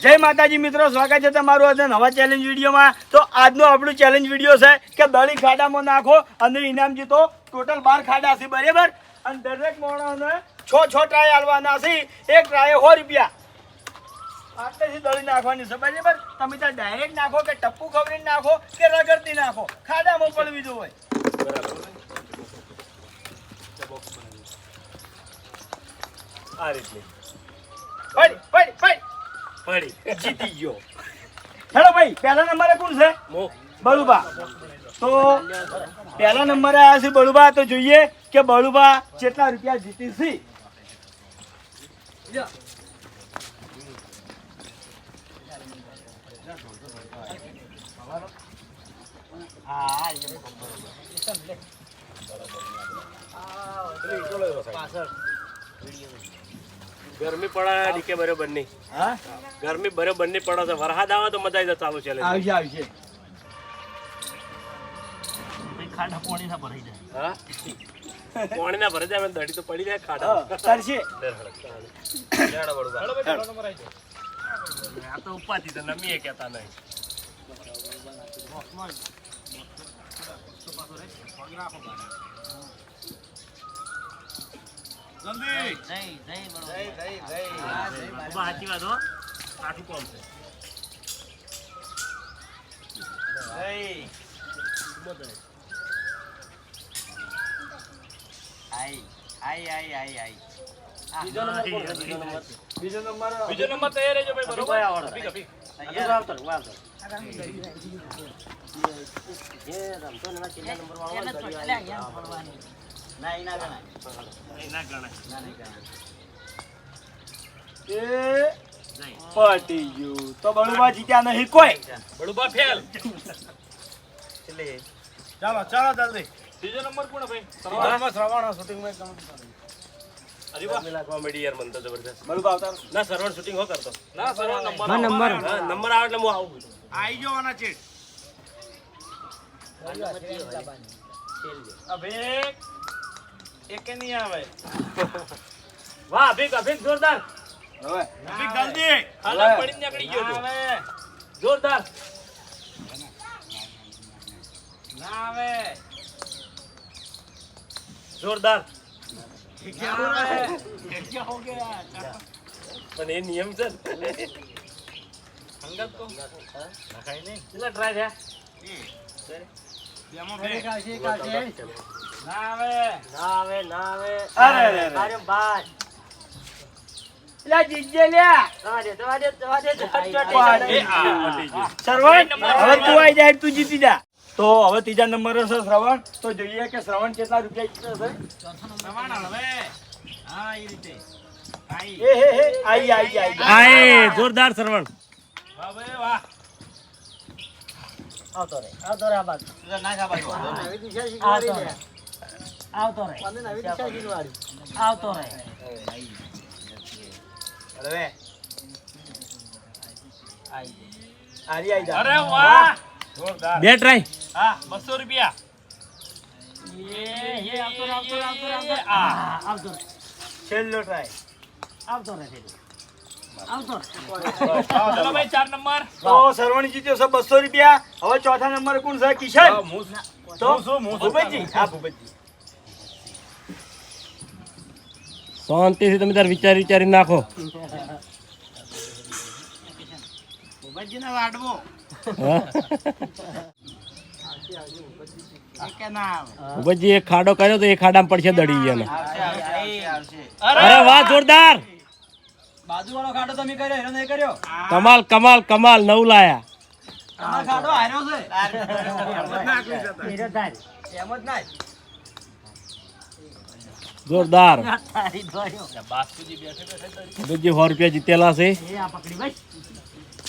જય માતાજી મિત્રો, સ્વાગત છે તમારું આજે નવા ચેલેન્જ વિડીયોમાં। તો આજનો આપણું ચેલેન્જ વિડીયો છે કે દળી ખાડામાં નાખો અને ઇનામ જીતો। ટોટલ 12 ખાડા છે, બરાબર? અને દરેક માણસને 6 ટ્રાય આલવાના છે। એક ટ્રાય 100 રૂપિયા આટલેથી દળી નાખવાની છે, બરાબર? તમે ત્યાં ડાયરેક્ટ નાખો કે ટપ્પુ ખવડીને નાખો કે રગડતી નાખો, ખાડામાં પડવી દો હોય, આ રીતે પડી જીતી ગયો। હેલો ભાઈ, પહેલા નંબરે કોણ છે? બળુબા। તો પહેલા નંબરે આવ્યા છે બળુબા। તો જોઈએ કે બળુબા કેટલા રૂપિયા જીતી છે। ગરમી પડે ડીકે બરોબર નહીં। હા, ગરમી બરોબર નહીં પડે છે। વરસાદ આવે તો મજા આવી જાય। ચાલુ ચેલેન્જ આવશે ખાડા પાણી ના ભરાઈ જાય। હા, પાણી ના ભરાઈ જાય, દડી તો પડી જાય ખાડા તરશે। આ તો ઉપાથી તો નમીએ કહેતા નહીં। સાચી વાત હો, આટલું કોમ છે। બીજો નંબર તૈયાર રહેજો ભાઈ, બરોબર? પટી ગયું। તો બળુબા જીત્યા નહીં કોઈ। બળુબા ફેલ। ચાલો ચાલો જલ્દી। ત્રીજો નંબર કોણ ભાઈ? શ્રવણ શૂટિંગમાં અરે વાહ, લાગવા મળી યાર, મન તો જબરદસ્ત। બળુબા આવતા ના, સરવણ શૂટિંગ હો કરતો ના। સરવણ નંબર આવે એટલે હું આવું। આવી ગયો આના ચેટ। અભિક એક નહીં આવે। વાહ અભિક, અભિક જોરદાર। હવે અભિક જલ્દી હાલા પડીને નીકળી ગયો તો। જોરદાર ના આવે, જોરદાર। પણ એ નિયમ છે ને, સંગત તો નખાય નહીં। કેટલા ટ્રાય થયા? ના આવે, ના આવે, ના આવે। અરે ભાઈ લે જીજે લે શ્રવણ, હવે તું આવી જાય, તું જીતી જા। તો હવે ત્રીજા નંબરે છે શ્રવણ। તો જોઈએ કે શ્રવણ કેટલા રૂપિયા જીતે છે। આઈ જોરદાર શ્રવણ। વાહ ભાઈ વાહ। આવતો રે આ બાજુ આવતો રે આવતો રે અરે વાહ, જોરદાર। બે ટ્રાય। હા, 200 રૂપિયા। આવતો રે છેલ્લો ટ્રાય। આવતો રે આવતો રે ચલો ભાઈ 4 નંબર। તો શ્રવણ જીત્યો છે 200 રૂપિયા। હવે ચોથા નંબર કોણ છે? કિશન। તો ભૂપતજી। હા ભૂપતજી, શાંતિથી તમે તાર વિચારી નાખો। ભૂપતજી એક ખાડો કર્યો તો એ ખાડામાં પડશે દડી ગયા। અરે વાહ, જોરદાર। બાજુવાળો ખાડો તમે કર્યો એનો નહીં કર્યો। કમાલ કમાલ કમાલ, 9 લાયા। તમારો ખાડો હાર્યો છે એમ જ ના જોરદાર। તારી દોર્યો ભૂપતજી 100 રૂપિયા જીતેલા છે। એ આ પકડી ભાઈ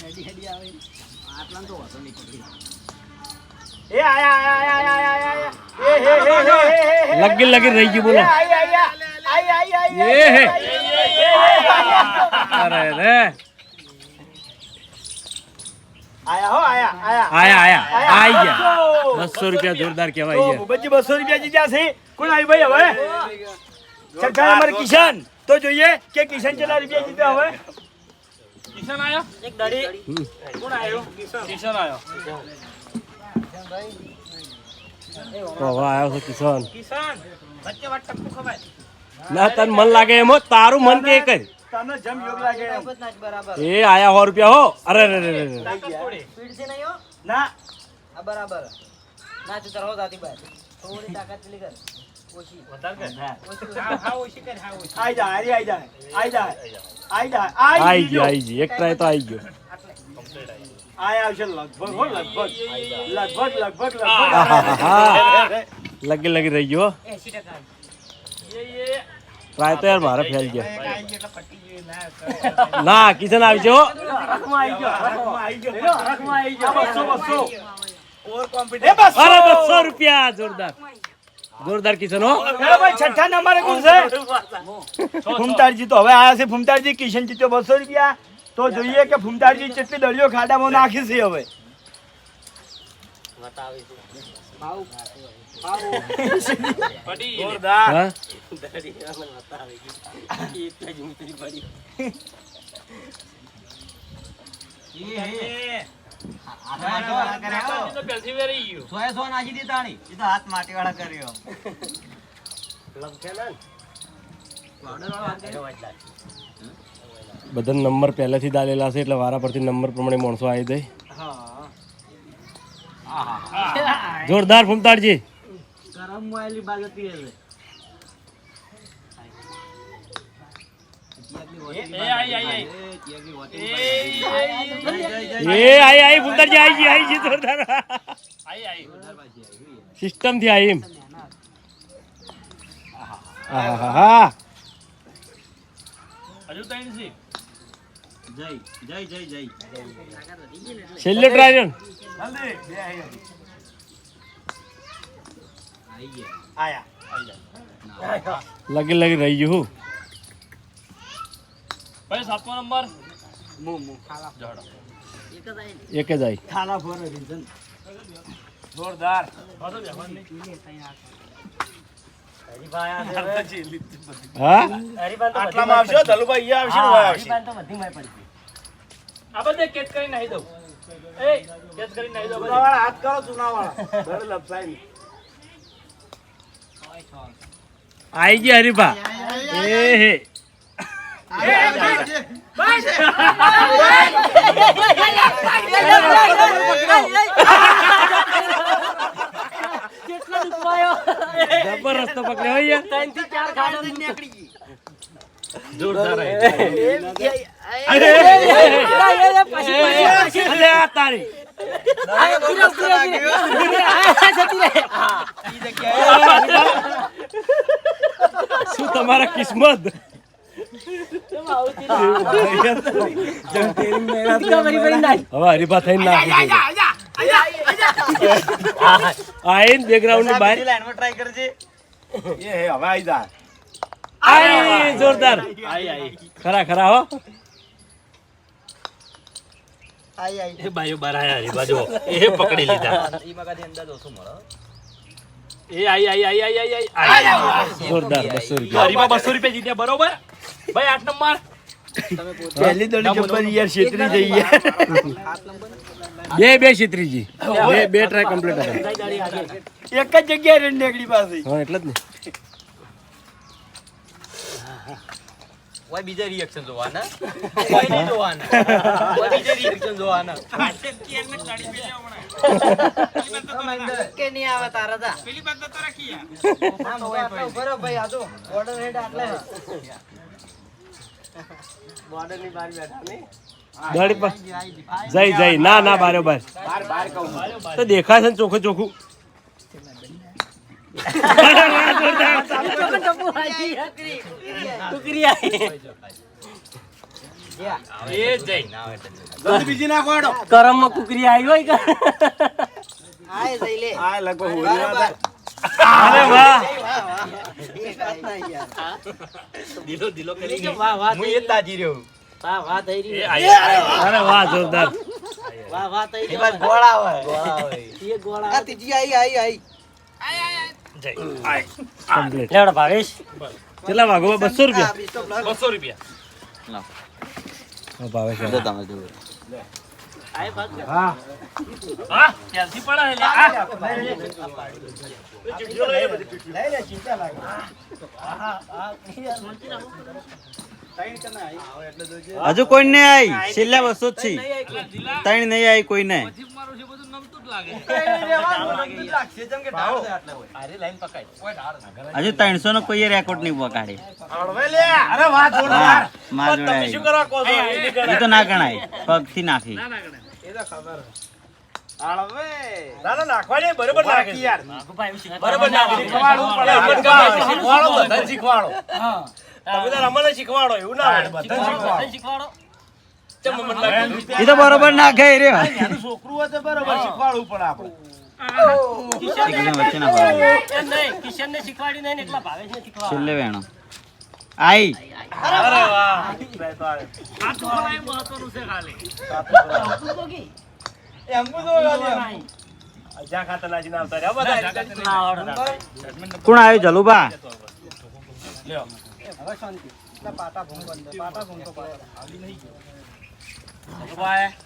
હેડી હેડી આવે આટલા તો વાતો નહીં પકડી એ આયા લગી રહી ગયું, બોલો। એ હે, અરે રે, આયા આઈ ગયા 200 રૂપિયા જોરદાર કહેવાય તો ભૂપતજી 200 રૂપિયા જીત્યા છે. કોણ આવી ભાઈ હવે? છઠ્ઠા નંબર કિશન. તો જોઈએ કે કિશન કેટલા રૂપિયા જીત્યા હવે. કિશન આયો એક દડી કોણ આયો કિશન આયો તો હવે આવ્યો છે કિશન. કિશન વચ્ચે વાત ટપકું ખવાય ના તને મન લાગે એમ હો, તારું મન કે કર. તને જેમ યોગ લાગે એમ. બરાબર એ આયા 100 રૂપિયા હો. અરે અરે અરે અરે. સ્પીડ છે નહીં હો ના આ બરાબર ના તું તરવો જાતી બાર થોડી તાકાત પેલી કર ઓછી વધારે કર હા ઓછી કર હા ઓછી આઈ જા હરી આઈ જા આઈ ગયો આઈ ગયો. એક ટ્રાય તો આઈ ગયો. આય આવશે લગભગ હો લગભગ આહાહા. લગી લગી રહી ગયો. 80% ટ્રાય તો યાર મારે ફેલ ગયો. ના કિશન આવજો. અરે 200 રૂપિયા. જોરદાર જોરદાર કિશન હો. છઠ્ઠા નંબરે કોણ છે ફૂમતારજી તો હવે આયા છે ફૂમતારજી. કિશન જીત્યો 200 રૂપિયા. તો જોઈએ કે ફૂમતારજી કેટલી દળીઓ ખાડામાં નાખી છે હવે. જોરદાર. હા? બધા નંબર પહેલેથી દાલેલા છે એટલે વારા પરથી નંબર પ્રમાણે માણસો આવી જાય. જોરદાર ફૂમતાડજી. ગરમ મોયલી બાજતી હે એ આઈ ફૂમતાડજી આઈ ગઈ જોરદાર. સિસ્ટમ થી આઈ એમ. આહાહા. છેલ્લો ટ્રાય રન. લગી લગી રહી ગયું. ભાઈ 7મો નંબર એક જ આઈ. ખાના ફોર રીઝન જોરદાર. હા આટલામાં આવશે ધલુભાઈ અહીંયા આવશે ને ઓય આવશે. આ બધે કેચ કરી નાખી દઉં એ કેચ કરી નાખી દઉં ચૂનાવાળા હાથ કરો ચૂનાવાળા. બરાબર લપસાઈ. આઈ ગયા હરીફા. એ હે જબરદસ્ત પકડ્યો હોય યાર. 3 થી 4 ખાડા નીકળી ગઈ જોરદાર. અરે અલે આ તારી. શું તમારા કિસ્મત. હવે હરીફા થઈને નાખી આઈન બેકગ્રાઉન્ડ ની બહાર. ટ્રાય કરજે. એ હે હવે આઈ જા. આઈ જોરદાર. ખરા ખરા હો. એ બાયો બાર આયા રે બાજો એ પકડી લીધા ઈ મગાથી અંદાજ ઓછો મળો એ આઈ જોરદાર. 200 રૂપિયા. હરીમાં 200 રૂપિયા જીત્યા બરોબર ભાઈ 8 નંબર પહેલી દડી જબ્બર યાર છેતરી જઈ યાર. બે છેત્રીજી. બે ટ્રાય કમ્પ્લીટ હતા. એક જ જગ્યાએ રન નીકળી પાસે. હા એટલે જ ને. ઓય બીજા રિએક્શન જોવાના ઓય નહીં જોવાના ઓય બીજા રિએક્શન જોવાના કે નહીં આવે તારા તા પેલી બાત તો રાખી યાર બરો ભાઈ આ તો બોર્ડર હેડ આટલે બોર્ડર ની બહાર બેઠા ને ગાડી પર જઈ ના ના બારોબાર બાર કહું. તો દેખાય છે ને ચોખ્ખું ચોખ્ખું. જલ્દી બીજી નાખો હેડો. કરમ માં કુકરી આવી હોય કે આ લગભગ હોરી ના થાય. અરે વાહ. દિલો દિલો કરી વાહ વાહ હું એ તાજી રહ્યો વાહ વાહ થઈ રહી અરે વાહ જોરદાર. વાહ વાહ થઈ રહી બસ ગોળા હોય એ ગોળા આ ત્રીજી આઈ કમ્પ્લીટ. લેવડો ભાવેશ કેટલા વાગો? 200 રૂપિયા. 200 રૂપિયા હા હા ક્યાંથી પડે એટલે આ લઈ લે ચિંતા લાગે હજુ કોઈ નહીં આવી છેલ્લા 200 જ છે ત્રણ નહીં આવી કોઈ નહીં મારું છે બધું નમતું જ લાગે હજુ 300 નો કોઈ રેકોર્ડ નહીં પકાડે અરે વાહ જોરદાર માર જોડે શું કરવા કહો છો એ તો ના ગણાય પગથી નાખી ના નાખવાની બરોબર નાખે યાર બરોબર નાખી શીખવાડવું પડે. શીખવાડો બધાને શીખવાડો તમે તો રમણ શીખવાડો એવું ના હોય બધાને શીખવાડો ચમ મને લાગે એ તો બરોબર નાખે રે એનું છોકરું હોય તો બરોબર શીખવાડવું પડે આપણે એકદમ વચ્ચે ના પડે એમ નહીં કિશનને શીખવાડી નહીં ને એટલા ભાવેશને શીખવાડો છેલ્લે વેણો આઈ અરે વાહ આ તો ભાઈ મહત્વનું છે ખાલી એમ તો જ્યાં ખાતા નાજી ના આવતા રહ્યા બધા કોણ આવ્યું જલુબા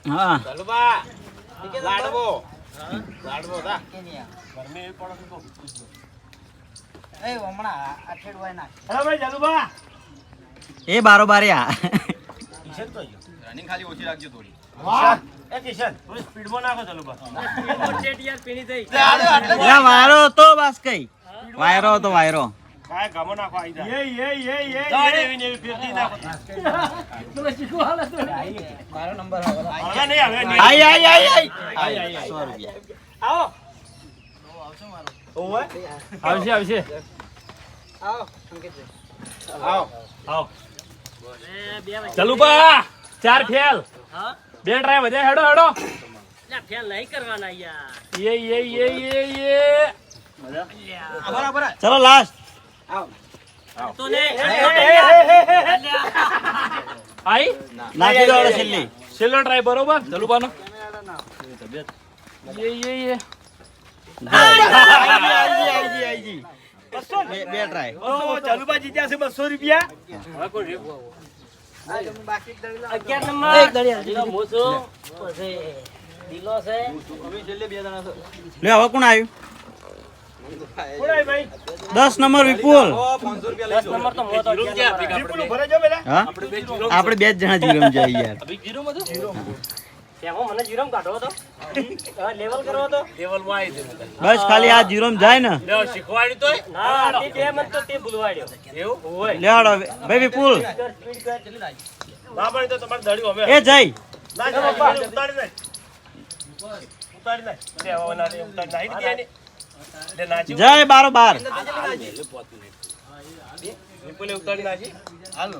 હા અરે ભાઈ જલુભા એ બારોબારી વાહ એ કિશન થોડી સ્પીડમાં નાખો ચાલો બસ વાયરો હતો બસ કઈ વાયરો હતો વાયરો કાય ગમો નાખો આઈ જાય એ જાડે એવી ને એવી ફેરથી નાખો હવે નહીં આવે નહીં આઈ આઈ આઈ આઈ આઈ. 100 રૂપિયા આવો ઓવે આવશે આવશે આવો આવો ચાલુ બા ચાર ફેલ બે ટ્રાય વધે હેડો હેડો ચલો લાસ્ટ આઈ નાખી દો હવે છેલ્લી છેલ્લો ટ્રાય બરોબર ચાલુ બાનો આઈજી બે ટ્રાય તો જલુભા જીત્યા છે 200 રૂપિયા લે હવે કોણ આવ્યું કોણાય ભાઈ 10 નંબર વિપુલ વિપુલ ભરે જો બેટા હા આપણે બે જ જણા જીરમ જાય યાર બસ ખાલી આ જીરોમ જાય ને શીખવાડી તોય લે હાડો ભાઈ વિપુલ ના પણ તો તમારે દડ્યું હવે એ જય ના ઉતારી નાખ ઉતારી નાખ લે હવે ના લે ઉતારી નાખી દીધી આને. લે નાચી જય 12 વિપુલે ઉતારી નાખી હાલો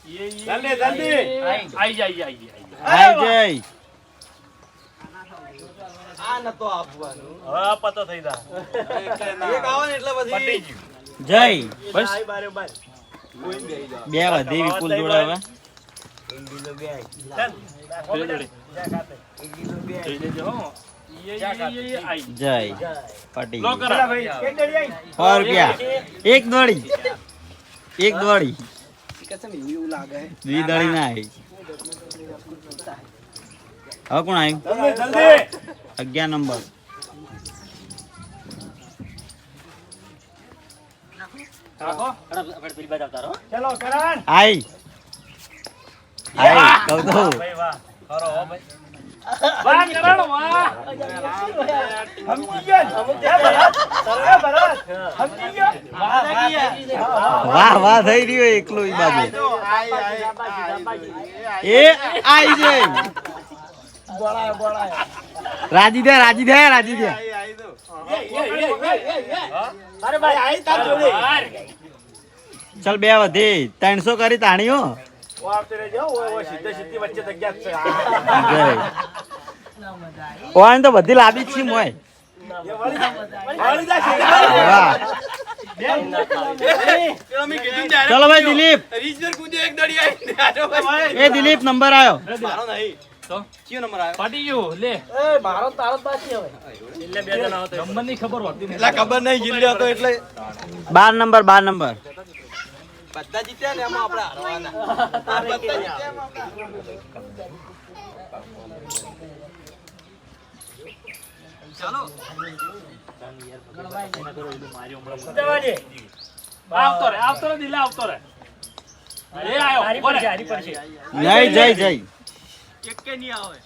જલ્દી જલ્દી આઈ જાય આઈ જય હવે પતો થઈ જા પટી ગયું જય બસ બે વધી વિપુલ જોડે હવે ચાલ પેલે જોડે જઈ લેજો હો આઈ જય પટી લો ગયું. કરા ભાઈ એક દડી આઈ 100 રૂપિયા એક દોડી દી દડી ના આવી હવે કોણ આવ્યું જલ્દી 11 નંબર રાખો ચલો કરણ આઈ કહું તો ભાઈ વાહ ખરો હો ભાઈ વાહ કરણ વાહ સમજી ગયો એ ભરત સમજી ગયો વાહ વાહ થઈ રહ્યો એકલો ઈ બાજુ એ આઈ જઈ રાજી દે અરે ભાઈ આઈ તાર જોડે ચલ બે વધી 300 કરી તાણીઓ ઓ આવતે રહેજો ઓ સીધી વચ્ચે જગ્યા છે જય ઓન તો બધી લાદી જ છે મોય વાળી જા છે વાહ ચલો ભાઈ દિલીપ એ દિલીપ નંબર આવ્યો પટી ગયું લે એટલે બે જણા હતો નંબર ની ખબર હોતી નહીં 12 નંબર બધા જીત્યા ને એમાં આપણે હારવાના બધા જીત્યા એમાં આપણે આવતો રે દિલા આવતો રે એ આયો બોલે નહીં જય જય એક કે નહીં આવે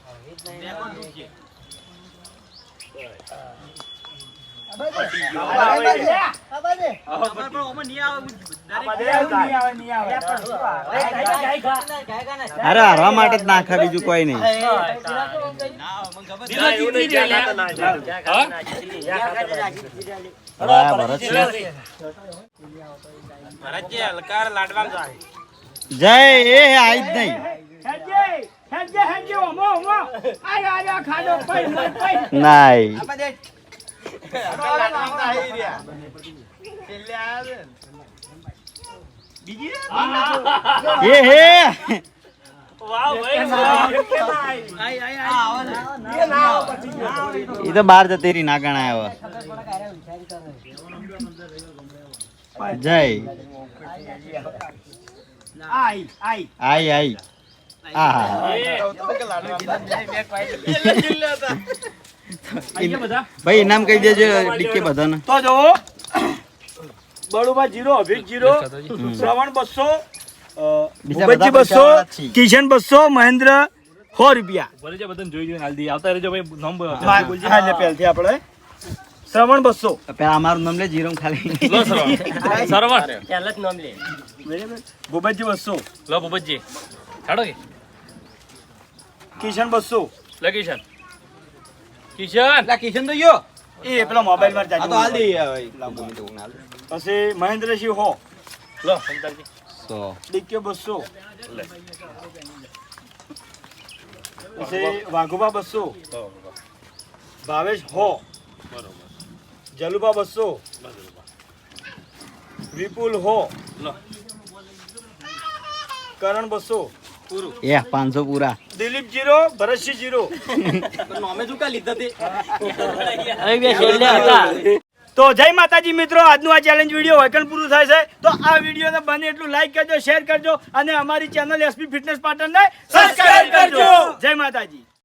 અરે હારવા માટે જ નાખે બીજું કોઈ નહીં હા, ભરત છે. ભરતજી હલકાર લાડવા જાય જય એ આઈ જ નહીં હેજે ઓમો આયા ખાડો પઈ નાઈ એ હે વાહ ભાઈ એ તો બાર જતી રહી ના ગણાય હવે જય આઈ આઈ આહા ભાઈ ઇનામ કહી દેજો ડીકે બધાને તો જો બળુબા 0 અભિક 0 શ્રવણ 200 બીજા ભૂપતજી બધા 200 પૈસાવાળા જ છીએ. કિશન 200 મહેન્દ્ર 100 રૂપિયા ભલે છે બધાને જોઈ જોઈને હાલ દી આવતા રહેજો ભાઈ નંબર હા એટલે પહેલથી આપણે શ્રવણ 200 પેલા અમારું નામ લે જીરો ખાલી લો સરવણ બરાબર ભૂપતજી 200 લો ભૂપતજી છાડો કે કિશન 200 લે કિશન કિશન કિશન તો ગયો એ પેલા મોબાઈલ માં આ તો હાલ દે પછી મહેન્દ્રસિંહ 100 લો સંતાજી 100 ડીકે 200 પછી વાઘુબા 200 ભાવેશ 100 જલુબા 200 વિપુલ 100 લો કરણ 200 એ 500 પૂરા દિલીપ 0 ભરતસિંહ 0 નોમે શું કા લીધા તે તો જય માતાજી મિત્રો, આજનું આ ચેલેન્જ વિડીયો વૈકણ પૂરું થાય છે તો આ વિડીયોને બને એટલું લાઈક કરજો, શેર કરજો અને અમારી ચેનલ એસપી ફિટનેસ પાટણને સબસ્ક્રાઇબ કરજો. જય માતાજી.